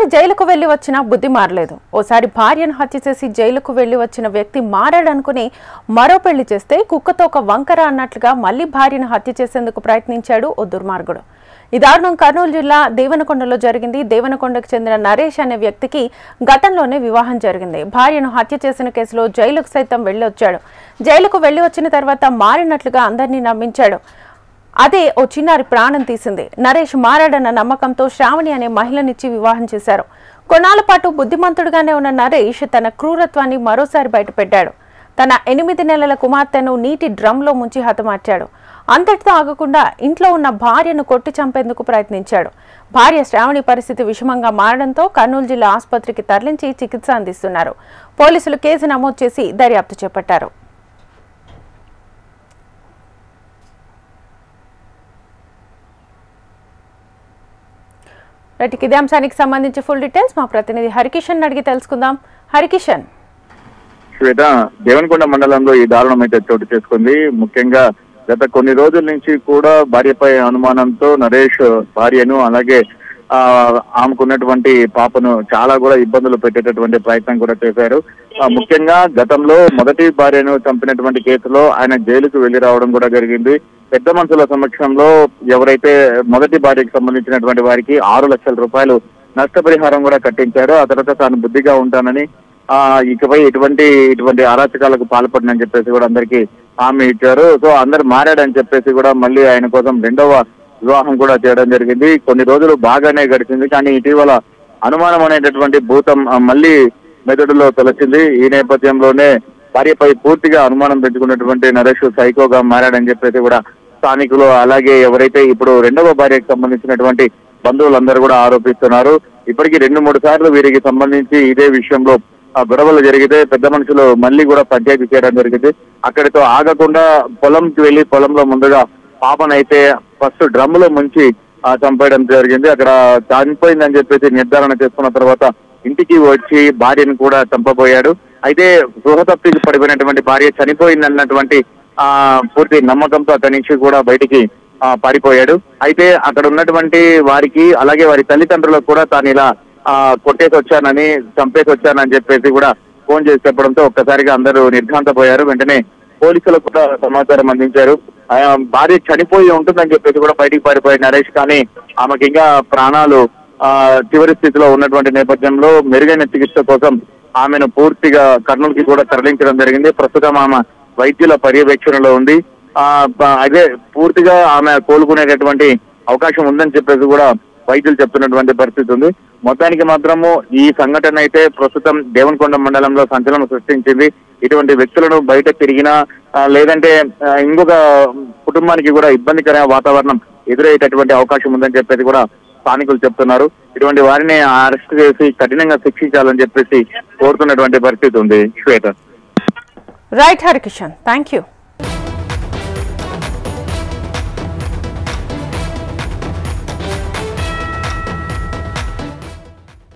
ఒకసారి జైలుకు వెళ్లి వచ్చినా బుద్ధి మారలేదు. ఓసారి భార్యను హత్య చేసి జైలుకు వెళ్లి వచ్చిన వ్యక్తి మారాడనుకుని మరో పెళ్లి చేస్తే కుక్కతో ఒక వంకర అన్నట్లుగా మళ్లీ భార్యను హత్య చేసేందుకు ప్రయత్నించాడు ఓ దుర్మార్గుడు. ఈ దారుణం కర్నూలు జిల్లా దేవనకొండలో జరిగింది. దేవనకొండకు చెందిన నరేష్ అనే వ్యక్తికి గతంలోనే వివాహం జరిగింది. భార్యను హత్య చేసిన కేసులో జైలుకు సైతం వెళ్లి వచ్చాడు. జైలుకు వెళ్లి వచ్చిన తర్వాత మారినట్లుగా అందరినీ నమ్మించాడు. అదే ఓ చిన్నారి ప్రాణం తీసింది. నరేష్ మారాడన్న నమ్మకంతో శ్రావణి అనే మహిళనిచ్చి వివాహం చేశారు. కొన్నాళ్ల పాటు బుద్ధిమంతుడుగానే ఉన్న నరేష్ తన క్రూరత్వాన్ని మరోసారి బయటపెట్టాడు. తన 8 నెలల కుమార్తెను నీటి డ్రమ్లో ముంచి హతమార్చాడు. అంతటితో ఆగకుండా ఇంట్లో ఉన్న భార్యను కొట్టి చంపేందుకు ప్రయత్నించాడు. భార్య శ్రావణి పరిస్థితి విషమంగా మారడంతో కర్నూలు జిల్లా ఆసుపత్రికి తరలించి చికిత్స అందిస్తున్నారు. పోలీసులు కేసు నమోదు చేసి దర్యాప్తు చేపట్టారు. ఇదే అంశానికి సంబంధించి ఫుల్ డీటెయిల్స్ మా ప్రతినిధి హరికిషన్ అడిగి తెలుసుకుందాం. హరికిషన్, శ్వేత, దేవనకొండ మండలంలో ఈ దారుణం అయితే చోటు చేసుకుంది. ముఖ్యంగా గత కొన్ని రోజుల నుంచి కూడా భార్యపై అనుమానంతో నరేష్ భార్యను అలాగే ఆమెకున్నటువంటి పాపను చాలా కూడా ఇబ్బందులు పెట్టేటటువంటి ప్రయత్నం కూడా చేశారు. ముఖ్యంగా గతంలో మొదటి భార్యను చంపినటువంటి కేసులో ఆయన జైలుకు వెళ్లి రావడం కూడా జరిగింది. పెద్ద మనుషుల సమక్షంలో ఎవరైతే మొదటి భార్యకు సంబంధించినటువంటి వారికి 6 లక్షల రూపాయలు నష్టపరిహారం కూడా కట్టించారు. ఆ తర్వాత తాను బుద్ధిగా ఉంటానని ఇకపై ఇటువంటి అరాచకాలకు పాల్పడనని చెప్పేసి కూడా అందరికీ హామీ ఇచ్చారు. సో అందరు మారాడని చెప్పేసి కూడా మళ్ళీ ఆయన కోసం 2వ వివాహం కూడా చేయడం జరిగింది. కొన్ని రోజులు బాగానే గడిచింది. కానీ ఇటీవల అనుమానం అనేటటువంటి భూతం మళ్ళీ మెదడులో తొలచింది. ఈ నేపథ్యంలోనే భార్యపై పూర్తిగా అనుమానం పెంచుకున్నటువంటి నరేష్ సైకోగా మారాడని చెప్పేసి కూడా స్థానికులు అలాగే ఎవరైతే ఇప్పుడు 2వ భార్యకు సంబంధించినటువంటి బంధువులందరూ కూడా ఆరోపిస్తున్నారు. ఇప్పటికీ 2-3 సార్లు వీరికి సంబంధించి ఇదే విషయంలో గొడవలు జరిగితే పెద్ద మనుషులు మళ్ళీ కూడా పంచాయతీ చేయడం జరిగింది. అక్కడితో ఆగకుండా పొలంకి వెళ్లి పొలంలో ముందుగా పాపనైతే ఫస్ట్ డ్రమ్ములో ముంచి చంపేయడం జరిగింది. అక్కడ చనిపోయిందని చెప్పేసి నిర్ధారణ చేసుకున్న తర్వాత ఇంటికి వచ్చి భార్యను కూడా చంపబోయాడు. అయితే గృహ తప్పికి పడిపోయినటువంటి భార్య చనిపోయిందన్నటువంటి పూర్తి నమ్మకంతో అక్కడి నుంచి కూడా బయటికి పారిపోయాడు. అయితే అక్కడ ఉన్నటువంటి వారికి అలాగే వారి తల్లిదండ్రులకు కూడా తాను ఇలా కొట్టేసి వచ్చానని చంపేసి వచ్చానని చెప్పేసి కూడా ఫోన్ చేసి చెప్పడంతో ఒక్కసారిగా అందరూ నిర్ఘాంతపోయారు. వెంటనే పోలీసులకు కూడా సమాచారం అందించారు. భార్య చనిపోయి ఉంటుందని చెప్పేసి కూడా బయటికి పారిపోయాడు నరేష్. కానీ ఆమెకి ఇంకా ప్రాణాలు చివరి స్థితిలో ఉన్నటువంటి నేపథ్యంలో మెరుగైన చికిత్స కోసం ఆమెను పూర్తిగా కర్నూలుకి కూడా తరలించడం జరిగింది. ప్రస్తుతం ఆమె వైద్యుల పర్యవేక్షణలో ఉంది. అదే పూర్తిగా ఆమె కోలుకునేటటువంటి అవకాశం ఉందని చెప్పేసి కూడా వైద్యులు చెప్తున్నటువంటి పరిస్థితి ఉంది. మొత్తానికి మాత్రము ఈ సంఘటన అయితే ప్రస్తుతం దేవనకొండ మండలంలో సంచలనం సృష్టించింది. ఇటువంటి వ్యక్తులను బయట తిరిగినా లేదంటే ఇంకొక కుటుంబానికి కూడా ఇబ్బందికరమైన వాతావరణం ఎదురయ్యేటటువంటి అవకాశం ఉందని చెప్పేసి కూడా స్థానికులు చెప్తున్నారు. ఇటువంటి వారిని అరెస్ట్ చేసి కఠినంగా శిక్షించాలని చెప్పేసి కోరుతున్నటువంటి పరిస్థితి ఉంది. Shweta. Right Harikishan, thank you.